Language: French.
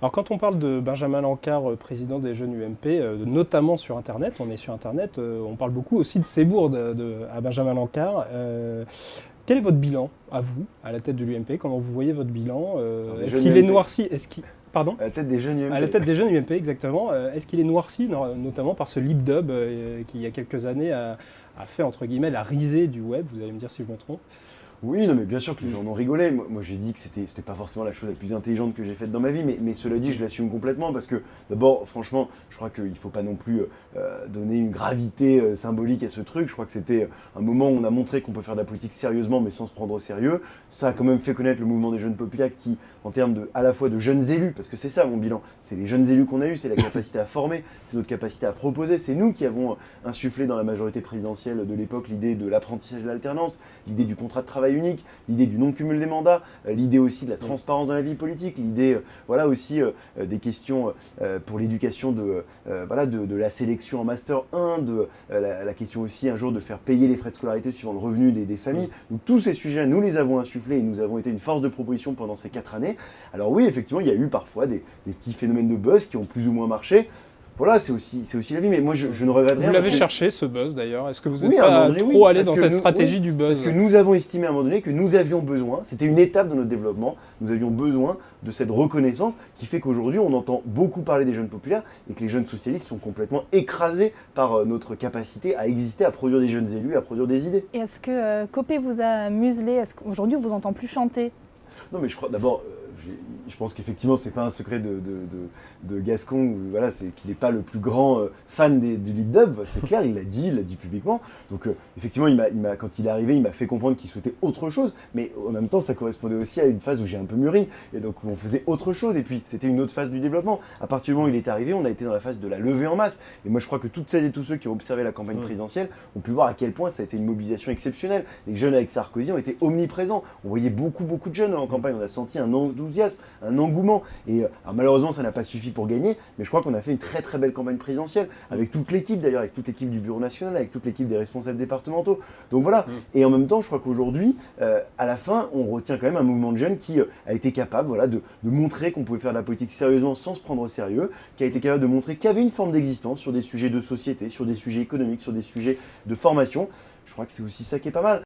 Alors quand on parle de Benjamin Lancard, président des jeunes UMP, notamment sur Internet, on est sur Internet, on parle beaucoup aussi de ses bourdes à Benjamin Lancard. Quel est votre bilan, à vous, à la tête de l'UMP? Comment vous voyez votre bilan? Est-ce qu'il est noirci? Pardon? À la tête des jeunes UMP. À la tête des jeunes UMP, exactement. Est-ce qu'il est noirci, notamment par ce lip-dub qui, il y a quelques années, a fait, entre guillemets, la risée du web? Vous allez me dire si je me trompe. Oui, non, mais bien sûr que les gens en ont rigolé. Moi, j'ai dit que c'était pas forcément la chose la plus intelligente que j'ai faite dans ma vie, mais cela dit, je l'assume complètement parce que, d'abord, franchement, je crois qu'il faut pas non plus donner une gravité symbolique à ce truc. Je crois que c'était un moment où on a montré qu'on peut faire de la politique sérieusement, mais sans se prendre au sérieux. Ça a quand même fait connaître le mouvement des jeunes populaires qui, en termes à la fois de jeunes élus, parce que c'est ça mon bilan, c'est les jeunes élus qu'on a eus, c'est la capacité à former, c'est notre capacité à proposer. C'est nous qui avons insufflé dans la majorité présidentielle de l'époque l'idée de l'apprentissage de l'alternance, l'idée du contrat de travail unique, l'idée du non-cumul des mandats, l'idée aussi de la transparence dans la vie politique, l'idée voilà aussi des questions pour l'éducation de la sélection en Master 1, la question aussi un jour de faire payer les frais de scolarité suivant le revenu des familles. Donc tous ces sujets, nous les avons insufflés et nous avons été une force de proposition pendant ces 4 années. Alors oui, effectivement, il y a eu parfois des petits phénomènes de buzz qui ont plus ou moins marché. Voilà, c'est aussi la vie, mais moi je ne regrette rien. Vous l'avez cherché ce buzz d'ailleurs? Est-ce que vous n'êtes Oui, pas donné, trop allé parce dans que cette nous- stratégie oui, du buzz? Parce que nous avons estimé à un moment donné que nous avions besoin, c'était une étape dans notre développement, nous avions besoin de cette reconnaissance qui fait qu'aujourd'hui on entend beaucoup parler des jeunes populaires et que les jeunes socialistes sont complètement écrasés par notre capacité à exister, à produire des jeunes élus, à produire des idées. Et est-ce que Copé vous a muselé? Est-ce qu'aujourd'hui on vous entend plus chanter? Non, mais je crois d'abord, je pense qu'effectivement, c'est pas un secret de Gascon, voilà, c'est qu'il n'est pas le plus grand fan du lead dub, c'est clair, il l'a dit publiquement. Donc, effectivement, quand il est arrivé, il m'a fait comprendre qu'il souhaitait autre chose, mais en même temps, ça correspondait aussi à une phase où j'ai un peu mûri, et donc où on faisait autre chose, et puis c'était une autre phase du développement. À partir du moment où il est arrivé, on a été dans la phase de la levée en masse, et moi je crois que toutes celles et tous ceux qui ont observé la campagne présidentielle ont pu voir à quel point ça a été une mobilisation exceptionnelle. Les jeunes avec Sarkozy ont été omniprésents, on voyait beaucoup de jeunes en campagne, on a senti un enthousiasme, un engouement. Et alors, malheureusement, ça n'a pas suffi pour gagner, mais je crois qu'on a fait une très belle campagne présidentielle, avec toute l'équipe d'ailleurs, avec toute l'équipe du Bureau national, avec toute l'équipe des responsables départementaux. Donc voilà. Et en même temps, je crois qu'aujourd'hui, à la fin, on retient quand même un mouvement de jeunes qui a été capable de montrer qu'on pouvait faire de la politique sérieusement sans se prendre au sérieux, qui a été capable de montrer qu'il y avait une forme d'existence sur des sujets de société, sur des sujets économiques, sur des sujets de formation. Je crois que c'est aussi ça qui est pas mal.